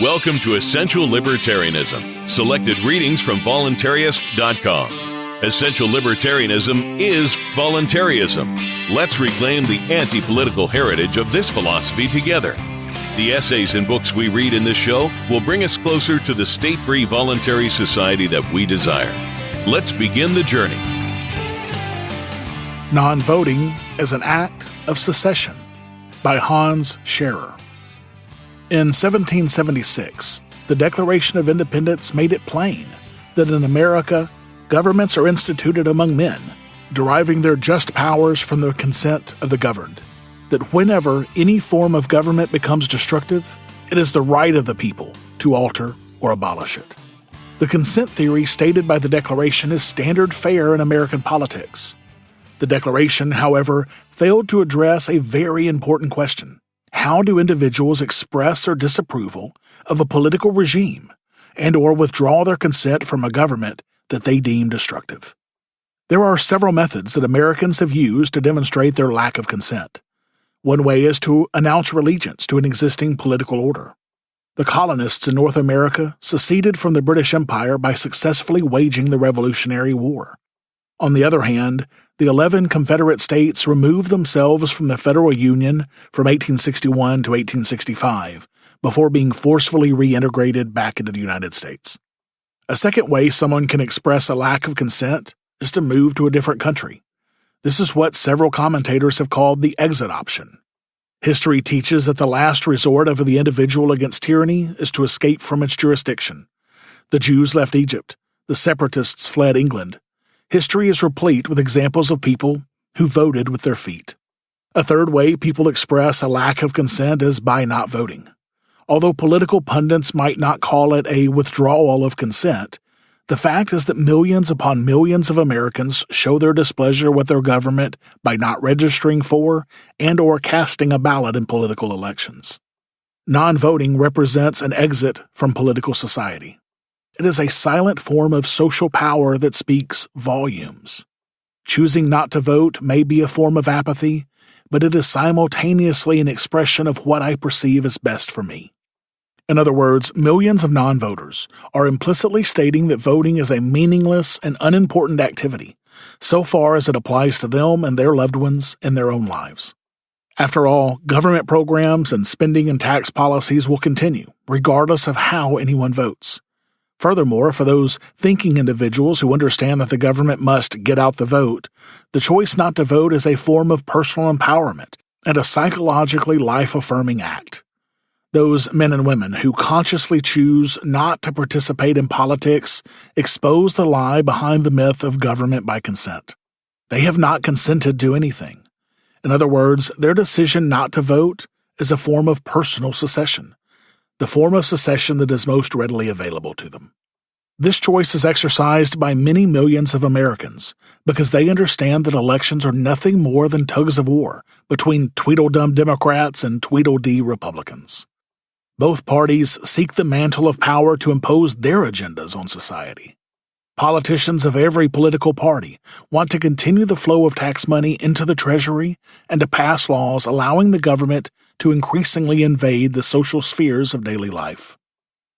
Welcome to Essential Libertarianism, selected readings from voluntarist.com. Essential Libertarianism is voluntarism. Let's reclaim the anti-political heritage of this philosophy together. The essays and books we read in this show will bring us closer to the state-free voluntary society that we desire. Let's begin the journey. Non-voting as an Act of Secession by Hans Sherrer. In 1776, the Declaration of Independence made it plain that in America, governments are instituted among men, deriving their just powers from the consent of the governed. That whenever any form of government becomes destructive, it is the right of the people to alter or abolish it. The consent theory stated by the Declaration is standard fare in American politics. The Declaration, however, failed to address a very important question. How do individuals express their disapproval of a political regime and or withdraw their consent from a government that they deem destructive? There are several methods that Americans have used to demonstrate their lack of consent. One way is to announce allegiance to an existing political order. The colonists in North America seceded from the British Empire by successfully waging the Revolutionary War. On the other hand, the 11 Confederate states removed themselves from the Federal Union from 1861 to 1865 before being forcefully reintegrated back into the United States. A second way someone can express a lack of consent is to move to a different country. This is what several commentators have called the exit option. History teaches that the last resort of the individual against tyranny is to escape from its jurisdiction. The Jews left Egypt. The separatists fled England. History is replete with examples of people who voted with their feet. A third way people express a lack of consent is by not voting. Although political pundits might not call it a withdrawal of consent, the fact is that millions upon millions of Americans show their displeasure with their government by not registering for and or casting a ballot in political elections. Non-voting represents an exit from political society. It is a silent form of social power that speaks volumes. Choosing not to vote may be a form of apathy, but it is simultaneously an expression of what I perceive as best for me. In other words, millions of non-voters are implicitly stating that voting is a meaningless and unimportant activity, so far as it applies to them and their loved ones in their own lives. After all, government programs and spending and tax policies will continue, regardless of how anyone votes. Furthermore, for those thinking individuals who understand that the government must get out the vote, the choice not to vote is a form of personal empowerment and a psychologically life-affirming act. Those men and women who consciously choose not to participate in politics expose the lie behind the myth of government by consent. They have not consented to anything. In other words, their decision not to vote is a form of personal secession, the form of secession that is most readily available to them. This choice is exercised by many millions of Americans because they understand that elections are nothing more than tugs of war between Tweedledum Democrats and Tweedledee Republicans. Both parties seek the mantle of power to impose their agendas on society. Politicians of every political party want to continue the flow of tax money into the Treasury and to pass laws allowing the government to increasingly invade the social spheres of daily life.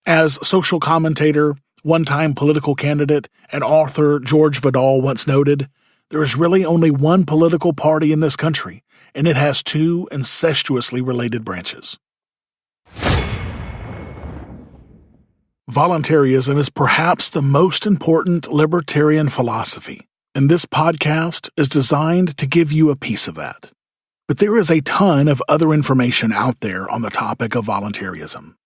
As social commentator, one-time political candidate, and author George Vidal once noted, there is really only one political party in this country, and it has two incestuously related branches. Voluntarism is perhaps the most important libertarian philosophy, and this podcast is designed to give you a piece of that. But there is a ton of other information out there on the topic of voluntarism.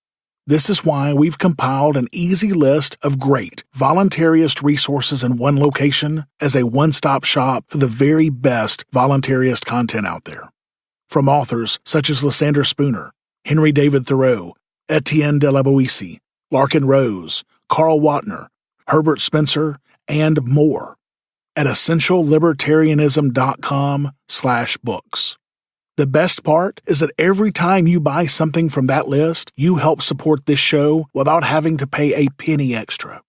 This is why we've compiled an easy list of great voluntarist resources in one location as a one-stop shop for the very best voluntarist content out there. From authors such as Lysander Spooner, Henry David Thoreau, Etienne de la Boétie, Larkin Rose, Carl Watner, Herbert Spencer, and more at essentiallibertarianism.com/books. The best part is that every time you buy something from that list, you help support this show without having to pay a penny extra.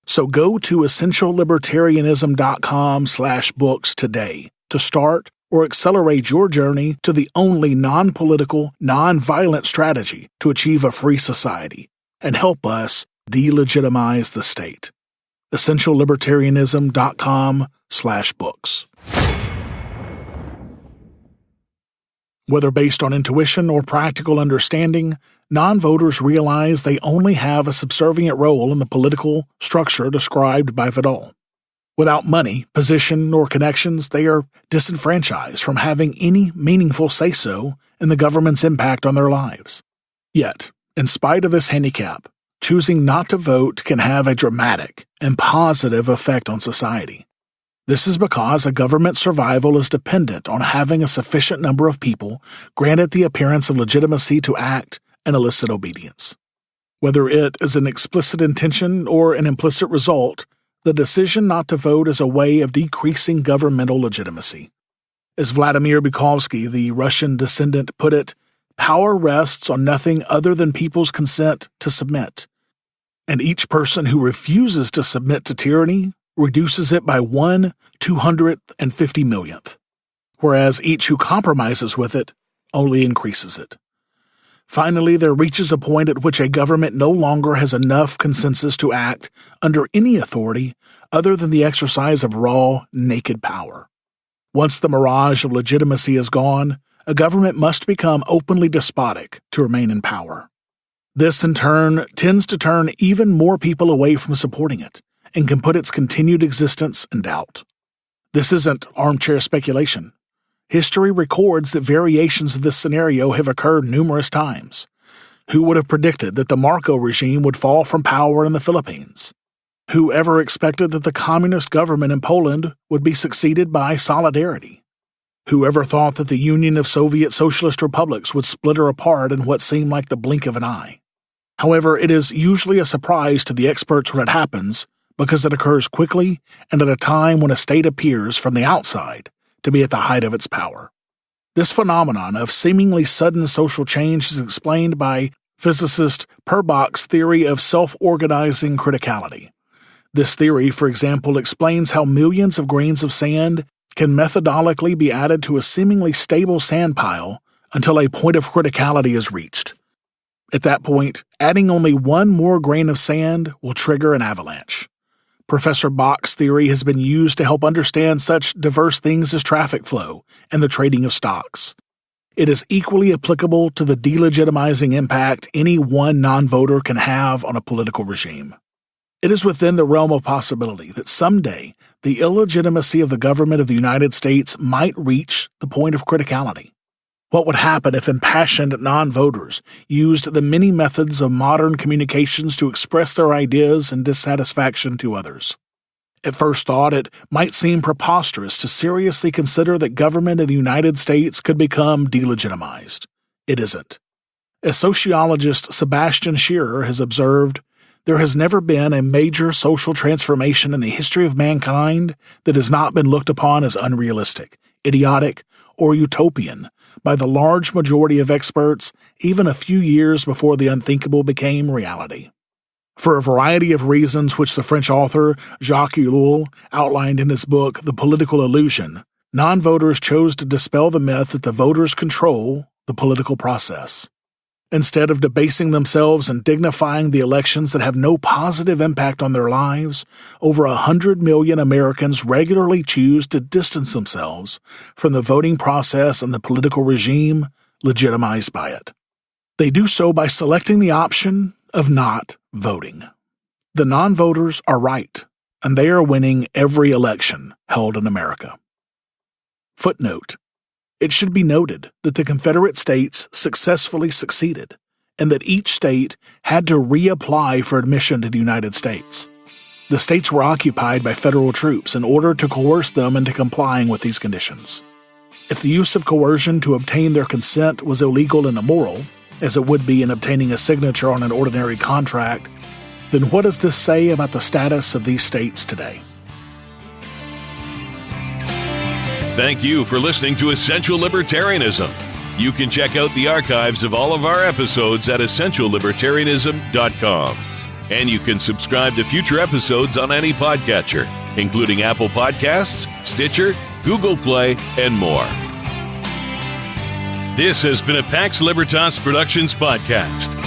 So go to essentiallibertarianism.com/books today to start or accelerate your journey to the only non-political, non-violent strategy to achieve a free society, and help us delegitimize the state. EssentialLibertarianism.com/books. Whether based on intuition or practical understanding, non-voters realize they only have a subservient role in the political structure described by Vidal. Without money, position, or connections, they are disenfranchised from having any meaningful say-so in the government's impact on their lives. Yet, in spite of this handicap, choosing not to vote can have a dramatic and positive effect on society. This is because a government's survival is dependent on having a sufficient number of people granted the appearance of legitimacy to act and elicit obedience. Whether it is an explicit intention or an implicit result, the decision not to vote is a way of decreasing governmental legitimacy. As Vladimir Bukovsky, the Russian dissident, put it, power rests on nothing other than people's consent to submit. And each person who refuses to submit to tyranny reduces it by 1/250 millionth, whereas each who compromises with it only increases it. Finally, there reaches a point at which a government no longer has enough consensus to act under any authority other than the exercise of raw, naked power. Once the mirage of legitimacy is gone, a government must become openly despotic to remain in power. This, in turn, tends to turn even more people away from supporting it and can put its continued existence in doubt. This isn't armchair speculation. History records that variations of this scenario have occurred numerous times. Who would have predicted that the Marco regime would fall from power in the Philippines? Who ever expected that the communist government in Poland would be succeeded by Solidarity? Who ever thought that the Union of Soviet Socialist Republics would splinter apart in what seemed like the blink of an eye? However, it is usually a surprise to the experts when it happens because it occurs quickly and at a time when a state appears from the outside to be at the height of its power. This phenomenon of seemingly sudden social change is explained by physicist Purbach's theory of self-organizing criticality. This theory, for example, explains how millions of grains of sand can methodically be added to a seemingly stable sand pile until a point of criticality is reached. At that point, adding only one more grain of sand will trigger an avalanche. Professor Bach's theory has been used to help understand such diverse things as traffic flow and the trading of stocks. It is equally applicable to the delegitimizing impact any one non-voter can have on a political regime. It is within the realm of possibility that someday the illegitimacy of the government of the United States might reach the point of criticality. What would happen if impassioned non-voters used the many methods of modern communications to express their ideas and dissatisfaction to others? At first thought, it might seem preposterous to seriously consider that government in the United States could become delegitimized. It isn't. As sociologist Sebastian Sherrer has observed, there has never been a major social transformation in the history of mankind that has not been looked upon as unrealistic, idiotic, or utopian by the large majority of experts even a few years before the unthinkable became reality. For a variety of reasons which the French author Jacques Ellul outlined in his book The Political Illusion, non-voters chose to dispel the myth that the voters control the political process. Instead of debasing themselves and dignifying the elections that have no positive impact on their lives, over 100 million Americans regularly choose to distance themselves from the voting process and the political regime legitimized by it. They do so by selecting the option of not voting. The non-voters are right, and they are winning every election held in America. Footnote: it should be noted that the Confederate States successfully succeeded, and that each state had to reapply for admission to the United States. The states were occupied by federal troops in order to coerce them into complying with these conditions. If the use of coercion to obtain their consent was illegal and immoral, as it would be in obtaining a signature on an ordinary contract, then what does this say about the status of these states today? Thank you for listening to Essential Libertarianism. You can check out the archives of all of our episodes at EssentialLibertarianism.com. And you can subscribe to future episodes on any podcatcher, including Apple Podcasts, Stitcher, Google Play, and more. This has been a Pax Libertas Productions podcast.